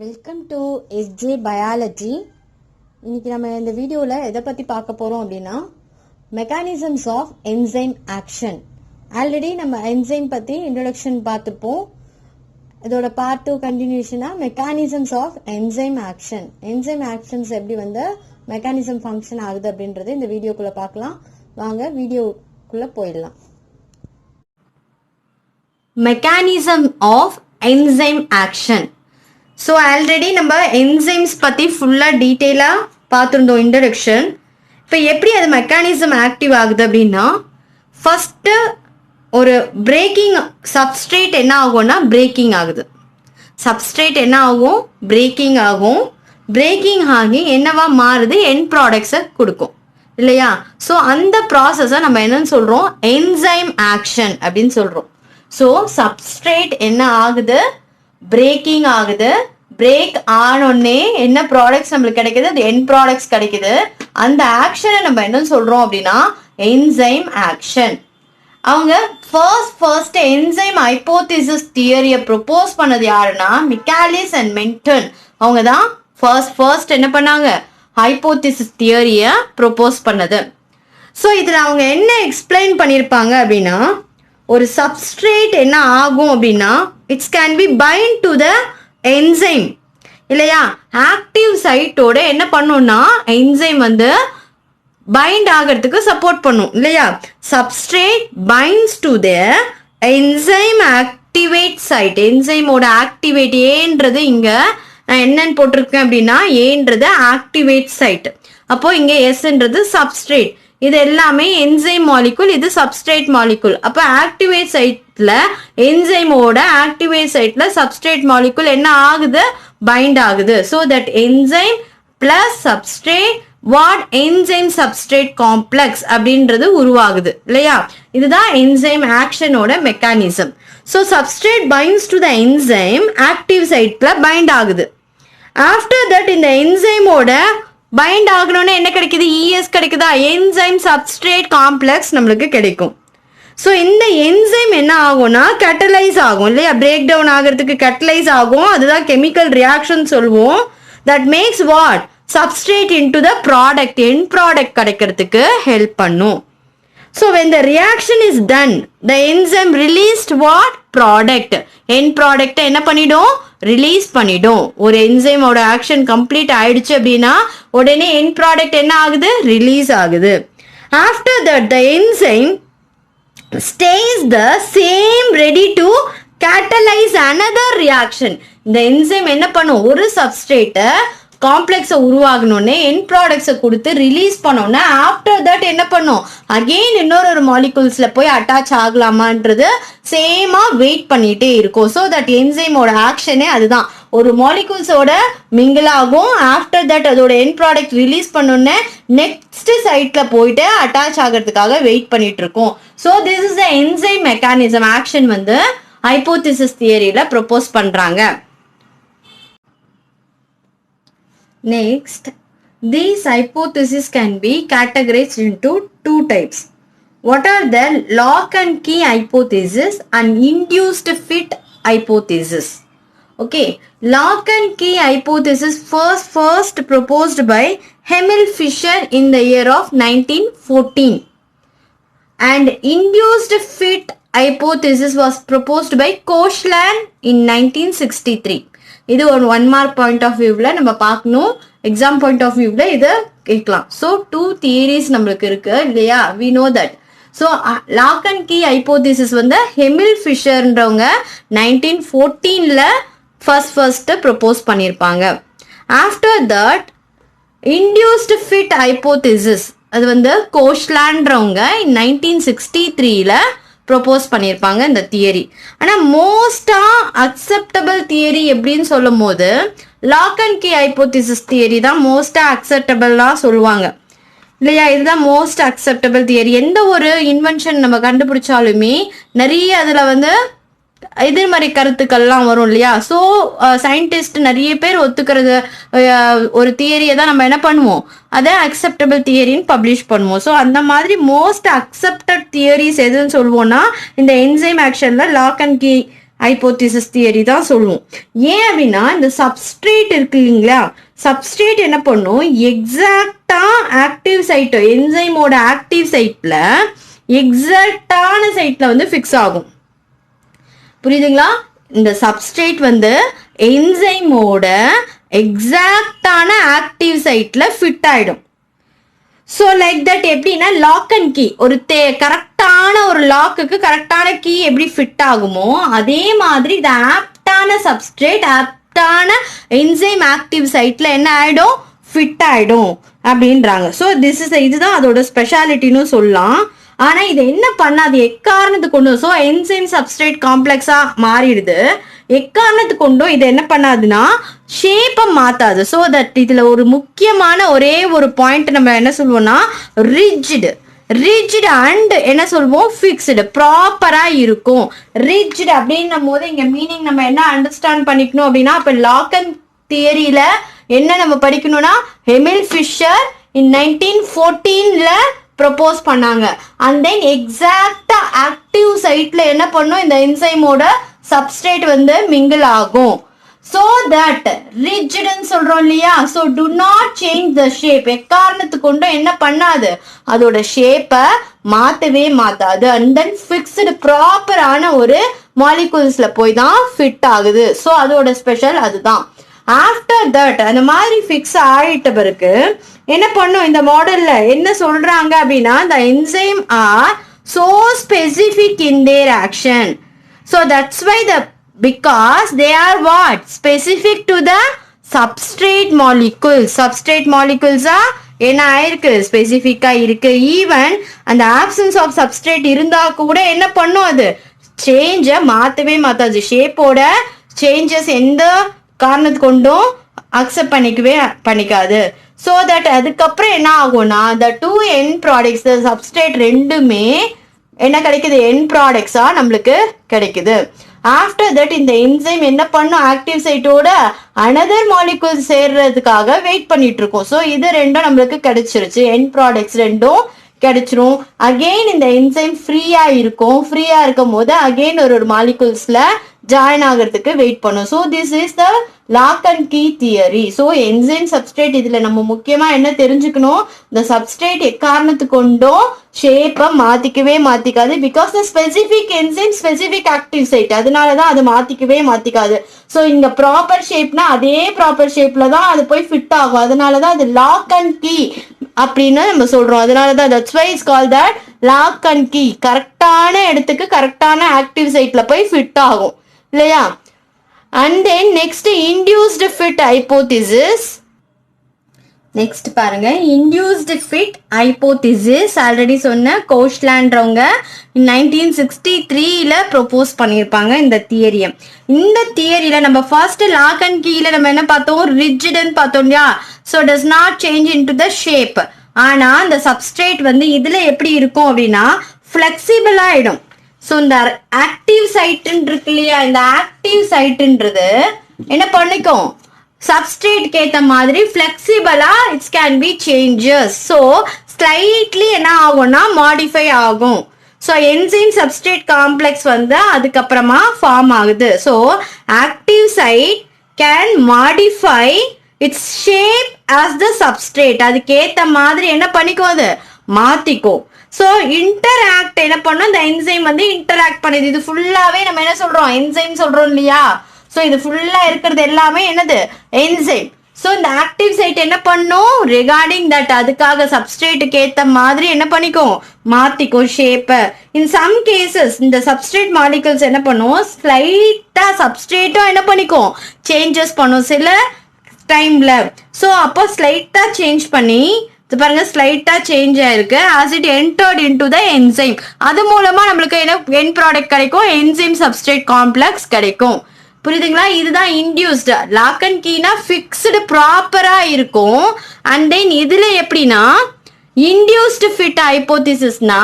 Welcome to SJ biology. இன்னைக்கு நம்ம இந்த வீடியோவில் எதை பற்றி பார்க்க போகிறோம் அப்படின்னா mechanisms of enzyme action. Already நம்ம என்சைம் பற்றி இன்ட்ரொடக்ஷன் பார்த்துப்போம். இதோட பார்ட் 2 கண்டினியூஷனாக mechanisms of enzyme action. Enzyme actions எப்படி வந்து மெக்கானிசம் ஃபங்க்ஷன் ஆகுது அப்படின்றது இந்த வீடியோக்குள்ளே பார்க்கலாம். வாங்க வீடியோக்குள்ளே போயிடலாம். Mechanism of enzyme action. So already நம்ம என்சைம்ஸ் பற்றி ஃபுல்லாக டீட்டெயிலாக பார்த்துருந்தோம் இன்ட்ரடக்ஷன். இப்போ எப்படி அது மெக்கானிசம் ஆக்டிவ் ஆகுது அப்படின்னா, ஃபஸ்ட்டு ஒரு பிரேக்கிங் சப்ஸ்ட்ரேட் என்ன ஆகும்னா பிரேக்கிங் ஆகுது. சப்ஸ்ட்ரேட் என்ன ஆகும்? பிரேக்கிங் ஆகும். பிரேக்கிங் ஆகி என்னவா மாறுது? எண்ட் ப்ராடக்ட்ஸை கொடுக்கும் இல்லையா? ஸோ அந்த ப்ராசஸை நம்ம என்னன்னு சொல்கிறோம்? என்சைம் ஆக்ஷன் அப்படின்னு சொல்கிறோம். ஸோ சப்ஸ்ட்ரேட் என்ன ஆகுது? பிரேக்கிங் ஆகுது. பிரேக் ஆனோடனே என்ன ப்ராடக்ட்ஸ் நம்மளுக்கு கிடைக்குது? அது எண்ட் ப்ராடக்ட்ஸ் கிடைக்குது. அந்த ஆக்ஷனை நம்ம என்ன சொல்றோம் அப்படின்னா என்சைம் ஆக்ஷன். அவங்க ஃபர்ஸ்ட் என்சைம் ஹைப்போதீசிஸ் தியரியை ப்ரொபோஸ் பண்ணது யாருன்னா மிக்காலிஸ் அண்ட் மென்டன். அவங்க தான் ஃபர்ஸ்ட் என்ன பண்ணாங்க? ஹைப்போதீசிஸ் தியரியை ப்ரொபோஸ் பண்ணது. ஸோ இதில் அவங்க என்ன எக்ஸ்பிளைன் பண்ணியிருப்பாங்க அப்படின்னா, ஒரு சப்ஸ்ட்ரேட் என்ன ஆகும் அப்படின்னா it's can be bind to the enzyme இல்லையா? ஆக்டிவ் சைட்டோட என்ன பண்ணும்னா என்சைம் வந்து பைண்ட் ஆகிறதுக்கு சப்போர்ட் பண்ணும் இல்லையா? Substrate binds to the enzyme activate சைட். என்சைமோட ஆக்டிவேட் ஏன்றது இங்க நான் என்னன்னு போட்டிருக்கேன் அப்படின்னா ஏன்றது ஆக்டிவேட் சைட். அப்போ இங்க எஸ்ன்றது சப்ஸ்ட்ரேட். இது எல்லாமே என்சைம் மாலிகுல், இது சப்ஸ்ட்ரேட் மாலிகுல். அப்போ ஆக்டிவேட் சைட்ல என்சைமோட ஆக்டிவேட் சைட்ல சப்ஸ்ட்ரேட் மாலிகுல் என்ன ஆகுது? பைண்ட் ஆகுது. So that enzyme plus substrate what enzyme substrate complex அப்படின்றது உருவாகுது இல்லையா? இதுதான் என்சைம் ஆக்ஷனோட mechanism. So substrate binds to the enzyme active சைட்ல பைண்ட் ஆகுது. ஆஃப்டர் தட் இந்த என்சைமோட பைண்ட் ஆகணும்னு என்ன கிடைக்குது? இஎஸ் கிடைக்குதா? என்சைம் சப்ஸ்ட்ரேட் காம்ப்ளெக்ஸ் நம்மளுக்கு கிடைக்கும். ஸோ இந்த என்சைம் என்ன ஆகும்னா கேட்டலைஸ் ஆகும் இல்லையா? பிரேக் டவுன் ஆகிறதுக்கு கேட்டலைஸ் ஆகும். அதுதான் கெமிக்கல் ரியாக்ஷன் சொல்லுவோம். That makes what? Substrate into the product, end product கிடைக்கிறதுக்கு ஹெல்ப் பண்ணும். So when the reaction is done, the enzyme released what? Product. End product என்ன பண்ணிடும்? ரிலீஸ் பண்ணிடும். ஒரு என்சைமோட ஆக்ஷன் கம்ப்ளீட் ஆயிடுச்சு அப்படின்னா உடனே எண்ட் ப்ராடக்ட் என்ன ஆகுது? ரிலீஸ் ஆகுது. After that the enzyme stays the same ready to catalyze another reaction. இந்த என்சைம் என்ன பண்ணும்? ஒரு சப்ஸ்ட்ரேட்டை காம்ப்ளெக்ஸை உருவாகணுன்னே எண்ட் ப்ராடக்ட்ஸை கொடுத்து ரிலீஸ் பண்ணோன்னே ஆஃப்டர் தட் என்ன பண்ணும்? அகெயின் இன்னொரு மாலிகுல்ஸில் போய் அட்டாச் ஆகலாமான்றது சேமாக வெயிட் பண்ணிகிட்டே இருக்கும். ஸோ தட் என்சைமோட ஆக்ஷனே அதுதான். ஒரு மாலிகுல்ஸோட மிங்கிள் ஆகும். ஆஃப்டர் தட் அதோட எண்ட் ப்ராடக்ட் ரிலீஸ் பண்ணோன்னே நெக்ஸ்ட் சைட்டில் போயிட்டு அட்டாச் ஆகிறதுக்காக வெயிட் பண்ணிட்டு இருக்கோம். So this is the enzyme mechanism action வந்து ஹைப்போதீசிஸ் தியரியில் ப்ரொபோஸ் பண்ணுறாங்க. Next, these hypotheses can be categorized into two types. What are the lock and key hypothesis and induced fit hypothesis? Okay, lock and key hypothesis first proposed by Emil Fischer in the year of 1914, and induced fit hypothesis was proposed by Koshland in 1963. இது ஒரு 1 mark point of வியூவில் நம்ம பார்க்கணும். Exam point of வியூவில் இதை கேட்கலாம். So 2 theories நம்மளுக்கு இருக்கு இல்லையா? We know that. So lock and key hypothesis வந்து எமில் ஃபிஷர்ன்றவங்க 1914ல் ஃபர்ஸ்ட் ப்ரொபோஸ் பண்ணியிருப்பாங்க. After that induced fit hypothesis அது வந்து கோஷ்லான்றவங்க 1963ல் ப்ரொபோஸ் பண்ணியிருப்பாங்க இந்த தியரி. ஆனால் மோஸ்டாக அக்செப்டபிள் தியரி எப்படின்னு சொல்லும் போது lock and key hypothesis theory தான் மோஸ்டாக அக்செப்டபிள்லாம் சொல்லுவாங்க இல்லையா? இதுதான் மோஸ்ட் அக்செப்டபிள் தியரி. எந்த ஒரு இன்வென்ஷன் நம்ம கண்டுபிடிச்சாலுமே நிறைய அதில் வந்து எதிர்மறை கருத்துக்கள்லாம் வரும் இல்லையா? ஸோ சயின்டிஸ்ட் நிறைய பேர் ஒத்துக்கிறது ஒரு தியரியை தான் நம்ம என்ன பண்ணுவோம்? அதை அக்செப்டபிள் தியரின்னு பப்ளிஷ் பண்ணுவோம். ஸோ அந்த மாதிரி மோஸ்ட் அக்செப்டட் தியரிஸ் எதுன்னு சொல்லுவோம்னா இந்த என்சைம் ஆக்ஷனில் lock and key hypothesis theory தான் சொல்லுவோம். ஏன் அப்படின்னா இந்த சப்ஸ்ட்ரேட் இருக்கு இல்லைங்களா, சப்ஸ்ட்ரேட் என்ன பண்ணும், எக்ஸாக்டா ஆக்டிவ் சைட் என்சைமோட ஆக்டிவ் சைட்ல எக்ஸாக்டான சைட்ல வந்து ஃபிக்ஸ் ஆகும். புரியுதுங்களா? இந்த சப்ஸ்ட்ரேட் வந்து என்சைமோட எக்ஸாக்டான ஆக்டிவ் சைட்ல ஃபிட் ஆயிடும். ஸோ லைக் தட் எப்படின்னா லாக் அண்ட் கீ, ஒரு கரெக்டான ஒரு லாக்குக்கு கரெக்டான கீ எப்படி ஃபிட் ஆகுமோ அதே மாதிரி இந்த ஆப்டான சப்ஸ்ட்ரேட் ஆப்டான என்சைம் ஆக்டிவ் சைட்ல என்ன ஆயிடும், ஃபிட் ஆயிடும் அப்படின்றாங்க. ஸோ இதுதான் அதோட ஸ்பெஷாலிட்டின்னு சொல்லலாம். ஆனா இது என்ன பண்ணாது, எக்காரணத்துக்கு கொண்டும், ஸோ என்சைம் சப்ஸ்ட்ரேட் காம்ப்ளெக்ஸா மாறிடுது. எக்காரணத்துக்கு கொண்டும் இது என்ன பண்ணாதுன்னா ஷேப்பை மாத்தாது. ஸோ தட் இதுல ஒரு முக்கியமான ஒரே ஒரு பாயிண்ட் நம்ம என்ன சொல்லுவோம்னா ரிஜிட் அண்ட் என்ன சொல்லுவோம், ஃபிக்ஸ்டு, ப்ராப்பரா இருக்கும். ரிஜிட் அப்படின்னும் போது இங்க மீனிங் நம்ம என்ன அண்டர்ஸ்டாண்ட் பண்ணிக்கணும் அப்படின்னா, இப்ப லாக் அண்ட் தியரியில என்ன நம்ம படிக்கணும்னா, எமில் ஃபிஷர் இன் 1914ல ப்ரொபோஸ் பண்ணாங்க. அண்ட் தென் எக்ஸாக்டா ஆக்டிவ் சைட்ல என்ன பண்ணும், இந்த என்சைமோட சப்ஸ்ட்ரேட் வந்து மிங்கிள் ஆகும். so that rigid சொல்றோம் இல்லையா, so do not change the shape. எக்காரணத்துக்கு கொண்டும் என்ன பண்ணாது, அதோட ஷேப்பை மாத்தவே மாத்தாது. and then fixed ப்ராப்பரான ஒரு மாலிகூல்ஸ்ல போய் தான் ஃபிட் ஆகுது. ஸோ அதோட ஸ்பெஷல் அதுதான். ஆஃப்டர் தட் அந்த மாதிரி ஃபிக்ஸ் ஆகிட்ட பிறகு என்ன பண்ணும், இந்த மாடல்ல என்ன சொல்றாங்க அப்படின்னா, the enzyme are so specific in their action. So that's why because they are what, specific to the substrate molecules. Substrate molecules are என்ன ஆயிருக்கு, ஸ்பெசிஃபிக்கா இருக்கு. ஈவன் அந்த ஆப்சன்ஸ் ஆஃப் சப்ஸ்ட்ரேட் இருந்தா கூட என்ன பண்ணும், அது சேஞ்சை மாத்தவே மாத்தாது. ஷேப்போட சேஞ்சஸ் எந்த காரணத்து கொண்டும் அக்செப்ட் பண்ணிக்காது. ஸோ தட் அதுக்கப்புறம் என்ன ஆகும்னா, the two end products, the substrate ரெண்டுமே என்ன கிடைக்குது, end products நம்மளுக்கு கிடைக்குது. ஆஃப்டர் தட் இந்த என்சைம் என்ன பண்ணும், ஆக்டிவ் சைட்டோட அனதர் மாலிகூல் சேர்றதுக்காக வெயிட் பண்ணிட்டு இருக்கோம். ஸோ இது ரெண்டும் நம்மளுக்கு கிடைச்சிருச்சு, எண்ட் ப்ராடக்ட்ஸ் ரெண்டும் கிடைச்சிரும். அகெயின் இந்த என்சைம் ஃப்ரீயா இருக்கும். ஃப்ரீயா இருக்கும் போது அகெயின் ஒரு மாலிகூல்ஸ்ல ஜாயின் ஆகிறதுக்கு வெயிட் பண்ணும். So this is the lock and key theory. So enzyme substrate இதுல நம்ம முக்கியமா என்ன தெரிஞ்சுக்கணும், இந்த சப்ஸ்ட்ரேட் எக்காரணத்துக்கு கொண்டும் ஷேப்பை மாத்திக்கவே மாத்திக்காது. Because the specific enzyme specific active site, அதனாலதான் அது மாத்திக்கவே மாத்திக்காது. ஸோ இங்க ப்ராப்பர் ஷேப்னா அதே ப்ராப்பர் ஷேப்ல தான் அது போய் ஃபிட் ஆகும். அதனாலதான் அது லாக் அண்ட் கீ அப்படின்னு நம்ம சொல்றோம். அதனாலதான் that's why it's called that lock and key. கரெக்டான இடத்துக்கு கரெக்டான ஆக்டிவ் சைட்ல போய் ஃபிட் ஆகும் இல்லையா. And then next induced fit hypothesis. Next பாருங்க, இன்டியூஸ்டு ஃபிட் ஹைபோதிசிஸ். ஆல்ரெடி சொன்ன கோஷ்லான்றவங்க 1963ல ப்ரொபோஸ் பண்ணியிருப்பாங்க இந்த தியரியை. இந்த தியரியில நம்ம ஃபர்ஸ்ட் லாக் அண்ட் கீல நம்ம என்ன பார்த்தோம், ரிஜிட்னு பார்த்தோம் இல்லையா. So does not change in to the shape. ஆனா இந்த சப்ஸ்ட்ரேட் வந்து இதுல எப்படி இருக்கும் அப்படின்னா ஃபிளெக்சிபிள் ஆயிடும். ஸோ இந்த ஆக்டிவ் சைட்டுன்னு இருக்கு இல்லையா, இந்த ஆக்டிவ் சைட்டுன்றது என்ன பண்ணிக்கும், சப்ஸ்ட்ரேட்க்கு ஏற்ற மாதிரி ஃபிளெக்சிபிளா it's can be changes. So slightly என்ன ஆகும்னா மாடிஃபை ஆகும். ஸோ என்சைம் சப்ஸ்ட்ரேட் காம்ப்ளெக்ஸ் வந்து அதுக்கப்புறமா ஃபார்ம் ஆகுது. So active site can modify it's shape as the substrate. அதுக்கேற்ற மாதிரி என்ன பண்ணிக்கும், அது மாத்திக்கும். ஸோ இன்டராக்ட் என்ன பண்ணும், இந்த என்சைம் வந்து இன்டராக்ட் பண்ணுது. இது ஃபுல்லாவே நம்ம என்ன சொல்றோம், என்சைம் சொல்றோம் இல்லையா. ஸோ இது ஃபுல்லா இருக்கிறது எல்லாமே என்னது, என்சைம். ஸோ இந்த ஆக்டிவ் சைட் என்ன பண்ணும், ரிகார்டிங் தட் அதுக்காக சப்ஸ்ட்ரேட்டுக்கு ஏற்ற மாதிரி என்ன பண்ணிக்கும், மாத்திக்கும் ஷேப்பை. இன் சம் கேசஸ் இந்த சப்ஸ்ட்ரேட் மாலிகூல்ஸ் என்ன பண்ணும், ஸ்லைட்டா சப்ஸ்ட்ரேட்டும் என்ன பண்ணிக்கும், சேஞ்சஸ் பண்ணும் சில டைம்ல. ஸோ அப்போ ஸ்லைட்டா சேஞ்ச் பண்ணி பாருங்க, ஸ்லைட்டா சேஞ்ச் ஆயிருக்கு. as it entered into the enzyme, அது மூலமா நம்மளுக்கு என்ன எண்ட் ப்ராடக்ட் கிடைக்கும், என்சைம் சப்ஸ்ட்ரேட் காம்ப்ளெக்ஸ் கிடைக்கும். புரியுதுங்களா. இதுதான் இன்டியூஸ்டு. லாக் அண்ட் கீனா ஃபிக்ஸ்டு ப்ராப்பரா இருக்கும். அண்ட் தென் இதுல எப்படின்னா இன்டியூஸ்டு ஃபிட் ஹைபோதிசிஸ்னா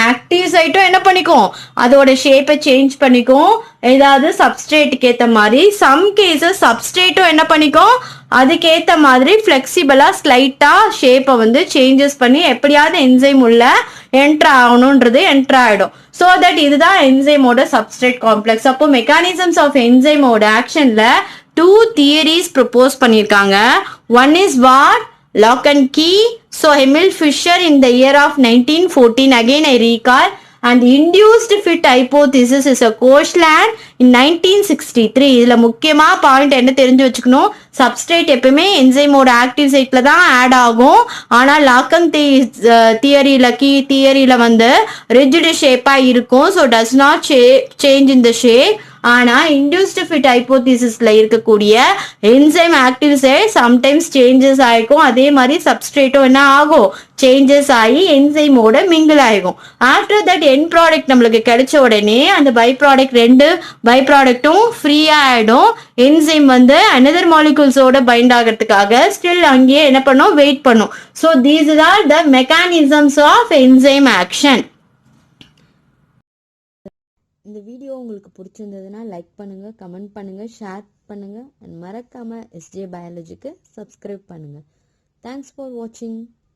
ஆக்டிவ் சைட்டும் என்ன பண்ணிக்கும், அதோட ஷேப்பை சேஞ்ச் பண்ணிக்கும் ஏதாவது சப்ஸ்ட்ரேட்டுக்கு ஏற்ற மாதிரி. சம் கேசஸ் சப்ஸ்ட்ரேட்டும் என்ன பண்ணிக்கும், அதுக்கேற்ற மாதிரி ஃபிளெக்சிபிளா ஸ்லைட்டா ஷேப்பை வந்து சேஞ்சஸ் பண்ணி எப்படியாவது என்சைம் உள்ள என்ட்ரு ஆகணுன்றது என்ட்ரு ஆகிடும். ஸோ தட் இதுதான் என்சைமோட சப்ஸ்ட்ரேட் காம்ப்ளெக்ஸ். அப்போ மெக்கானிசம்ஸ் ஆஃப் என்சைமோட ஆக்ஷனில் 2 தியரிஸ் ப்ரொப்போஸ் பண்ணியிருக்காங்க. One is what lock and key. So Emil Fischer in the year of 1914, again I recall, and induced fit hypothesis is a Koshland in 1963. இதுல முக்கியமா point என்ன தெரிஞ்சு வச்சுக்கணும், substrate எப்பவுமே என்சைமோட active சைட்ல தான் ஆட் ஆகும். ஆனால் லாக்கன் தியரியில கீ தியரியில வந்து ரிஜிட் ஷேப்பா இருக்கும். So does not change in the shape. ஆனா இன்டியூஸ்டு ஃபிட் ஹைப்போதிசிஸ்ல இருக்கக்கூடிய enzyme active site sometimes changes ஆகிக்கும். அதே மாதிரி சப்ஸ்ட்ரேட்டும் என்ன ஆகும், சேஞ்சஸ் ஆகி என்சைமோட மிங்கிள் ஆகும். ஆஃப்டர் தட் என் ப்ராடக்ட் நம்மளுக்கு கிடைச்ச உடனே அந்த பை ப்ராடக்ட் 2 பை ப்ராடக்ட்டும் ஃப்ரீயா ஆயிடும். என்சைம் வந்து அனதர் மாலிகூல்ஸோட பைண்ட் ஆகிறதுக்காக ஸ்டில் அங்கேயே என்ன பண்ணும், வெயிட் பண்ணும். So these are the mechanisms of enzyme action. இந்த வீடியோ உங்களுக்கு பிடிச்சிருந்ததுன்னா லைக் பண்ணுங்கள், கமெண்ட் பண்ணுங்கள், ஷேர் பண்ணுங்கள் அண்ட் மறக்காமல் எஸ்ஜே பயாலஜிக்கு சப்ஸ்கிரைப் பண்ணுங்கள். தேங்க்ஸ் ஃபார் வாட்சிங்.